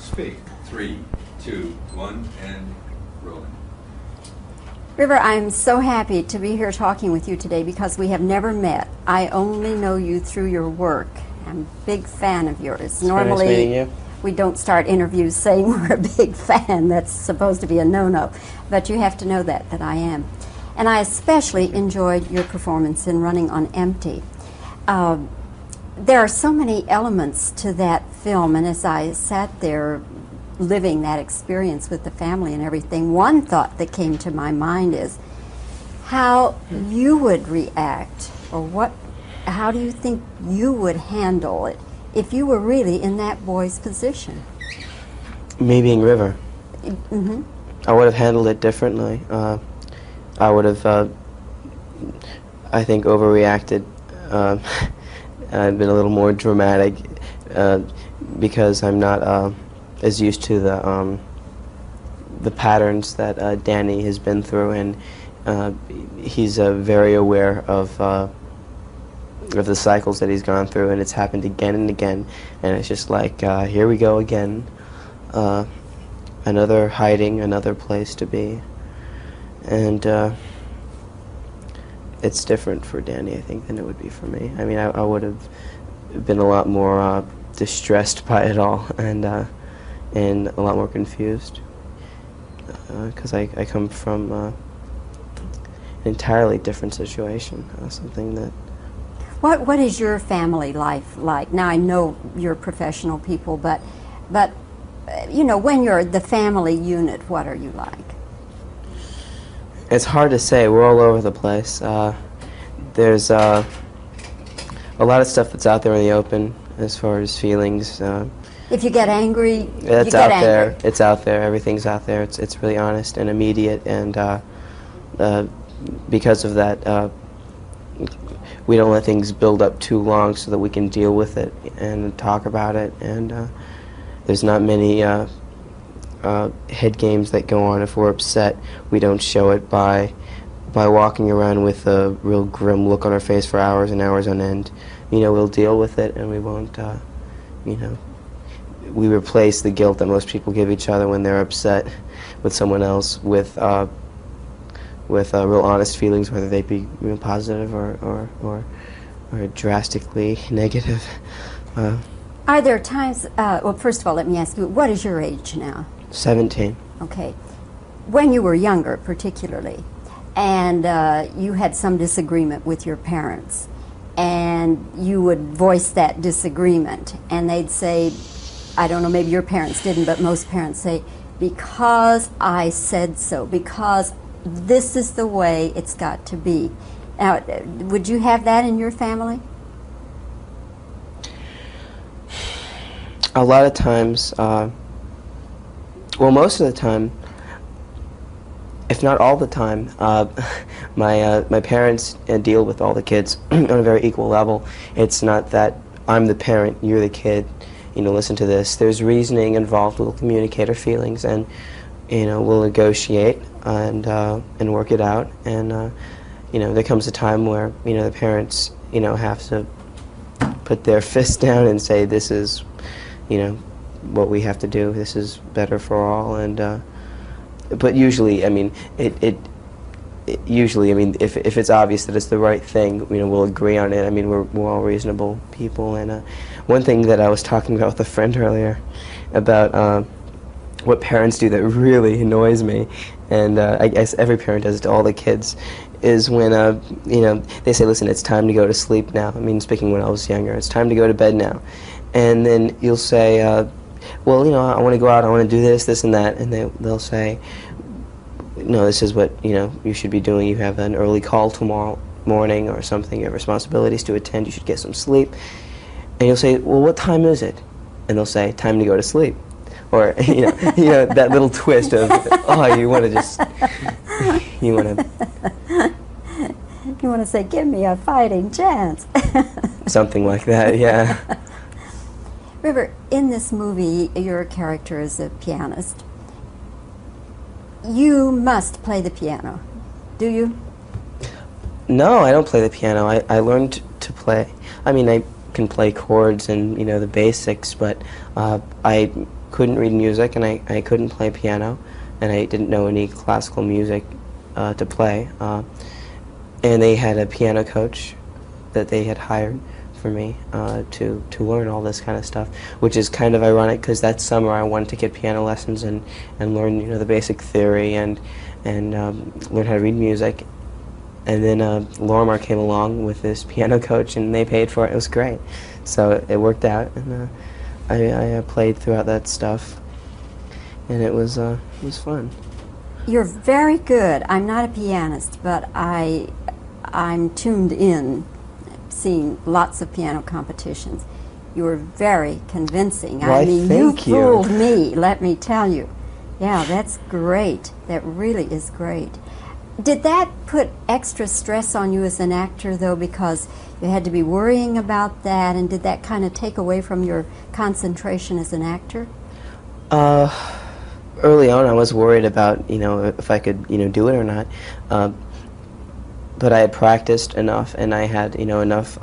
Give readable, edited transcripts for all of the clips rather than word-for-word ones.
Speak. 3, 2, 1, and rolling. River, I'm so happy to be here talking with you today because we have never met. I only know you through your work. I'm a big fan of yours. Normally, nice meeting you. We don't start interviews saying we're a big fan. That's supposed to be a no-no. But you have to know that I am. And I especially enjoyed your performance in Running on Empty. There are so many elements to that film, and as I sat there living that experience with the family and everything, one thought that came to my mind is how you would react, or how do you think you would handle it if you were really in that boy's position? Me being River, Mm-hmm. I would have handled it differently. I would have, I think, overreacted. I'd been a little more dramatic because I'm not as used to the patterns that Danny has been through, and he's very aware of the cycles that he's gone through, and it's happened again and again, and it's just like, here we go again, another hiding, another place to be, and it's different for Danny, I think, than it would be for me. I mean, I would have been a lot more distressed by it all, and a lot more confused, because I come from an entirely different situation, something that... What is your family life like? Now, I know you're professional people, but you know, when you're the family unit, what are you like? It's hard to say. We're all over the place. There's a lot of stuff that's out there in the open as far as feelings. If you get angry, it's out there. It's out there. Everything's out there. It's really honest and immediate, and because of that, we don't let things build up too long so that we can deal with it and talk about it. And there's not many head games that go on. If we're upset, we don't show it by walking around with a real grim look on our face for hours and hours on end. You know, we'll deal with it, and we won't, you know, we replace the guilt that most people give each other when they're upset with someone else with real honest feelings, whether they be real positive or drastically negative. Are there times, well, first of all, let me ask you, what is your age now? 17. Okay. When you were younger, particularly, and you had some disagreement with your parents, and you would voice that disagreement, and they'd say, I don't know, maybe your parents didn't, but most parents say, because I said so, because this is the way it's got to be. Now, would you have that in your family? A lot of times, well, most of the time, if not all the time, my parents deal with all the kids on a very equal level. It's not that I'm the parent, you're the kid, you know, listen to this. There's reasoning involved. We'll communicate our feelings, and you know, we'll negotiate and work it out. And you know, there comes a time where, you know, the parents, you know, have to put their fist down and say, this is, you know, what we have to do. This is better for all. And but usually, I mean, usually, I mean, if it's obvious that it's the right thing, you know, we'll agree on it. I mean, we're all reasonable people. And one thing that I was talking about with a friend earlier about what parents do that really annoys me, and I guess every parent does it to all the kids, is when you know, they say, listen, it's time to go to sleep now. I mean, speaking when I was younger, it's time to go to bed now. And then you'll say, well, you know, I want to go out, I want to do this, this, and that, and they'll say, no, this is what, you know, you should be doing. You have an early call tomorrow morning or something. You have responsibilities to attend. You should get some sleep. And you'll say, well, what time is it? And they'll say, time to go to sleep. Or, you know, that little twist of, oh, you want to just, you want to... You want to say, give me a fighting chance. Something like that, yeah. River, in this movie, your character is a pianist. You must play the piano, do you? No, I don't play the piano. I learned to play. I mean, I can play chords and, you know, the basics, but I couldn't read music, and I couldn't play piano, and I didn't know any classical music to play. And they had a piano coach that they had hired for me to learn all this kind of stuff, which is kind of ironic because that summer I wanted to get piano lessons and learn, you know, the basic theory and learn how to read music. And then Lorimar came along with this piano coach, and they paid for it. It was great, so it worked out, and I played throughout that stuff, and it was fun. You're very good. I'm not a pianist, but I'm tuned in, seeing lots of piano competitions. You were very convincing. Well, I mean, you thank you. fooled me, let me tell you. Yeah, that's great. That really is great. Did that put extra stress on you as an actor, though, because you had to be worrying about that, and did that kind of take away from your concentration as an actor? Early on, I was worried about, you know, if I could, you know, do it or not. But I had practiced enough, and I had, you know, enough,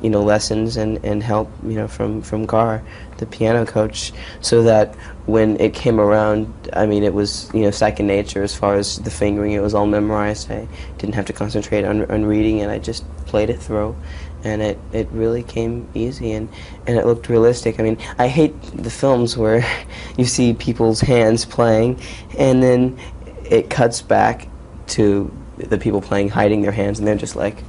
you know, lessons and help, you know, from Gar, the piano coach, so that when it came around, I mean, it was, you know, second nature as far as the fingering. It was all memorized. I didn't have to concentrate on reading, and I just played it through, and it really came easy, and it looked realistic. I mean, I hate the films where you see people's hands playing, and then it cuts back to the people playing hiding their hands, and they're just like.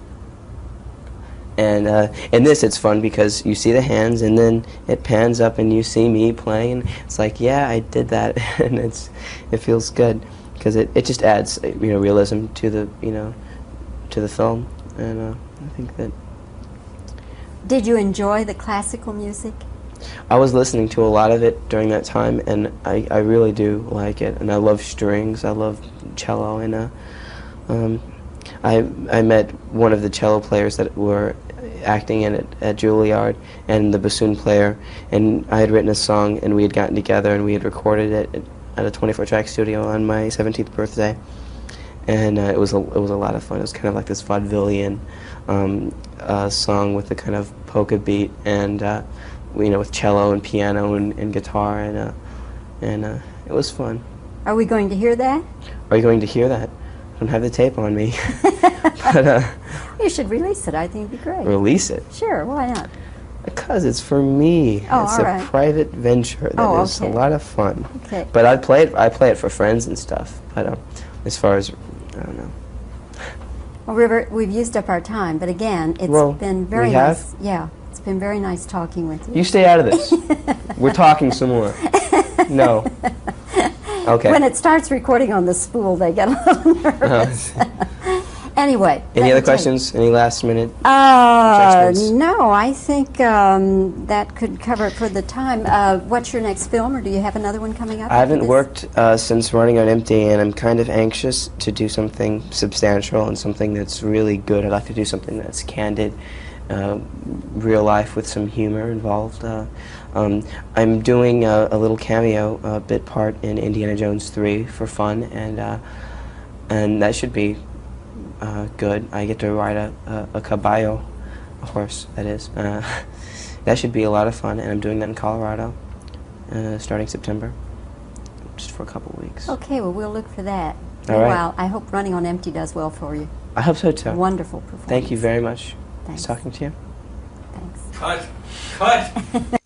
And in this, it's fun because you see the hands, and then it pans up, and you see me playing, and it's like, yeah, I did that, and it feels good because it just adds, you know, realism to the, you know, to the film, and I think that. Did you enjoy the classical music? I was listening to a lot of it during that time, and I really do like it, and I love strings, I love cello, and I met one of the cello players that were acting in it at Juilliard, and the bassoon player, and I had written a song, and we had gotten together, and we had recorded it at a 24-track studio on my 17th birthday, and it was a lot of fun. It was kind of like this vaudevillian song with a kind of polka beat, and you know, with cello and piano and guitar, and it was fun. Are we going to hear that? Are you going to hear that? I don't have the tape on me. But You should release it. I think it'd be great. release it. Sure, why not? Because it's for me. Oh, it's all a right. private venture that Oh, is okay. a lot of fun. Okay. But I play it for friends and stuff. But as far as, I don't know. Well, River, we've used up our time, but again, it's Well, been very we have? nice. Yeah, it's been very nice talking with you. You stay out of this. We're talking some more. No. Okay. When it starts recording on the spool, they get a little nervous. Anyway. Any other let me tell you. questions? Any last minute suggestions? No, I think that could cover it for the time. What's your next film, or do you have another one coming up? I haven't after worked since Running on Empty, and I'm kind of anxious to do something substantial and something that's really good. I'd like to do something that's candid, real life with some humor involved. I'm doing a little cameo bit part in Indiana Jones 3 for fun, and that should be good. I get to ride a caballo, a horse, that is. That should be a lot of fun, and I'm doing that in Colorado starting September, just for a couple of weeks. Okay, well, we'll look for that. All right. Meanwhile, I hope Running on Empty does well for you. I hope so too. Wonderful performance. Thank you very much. Thanks. Nice talking to you. Thanks. Cut! Cut!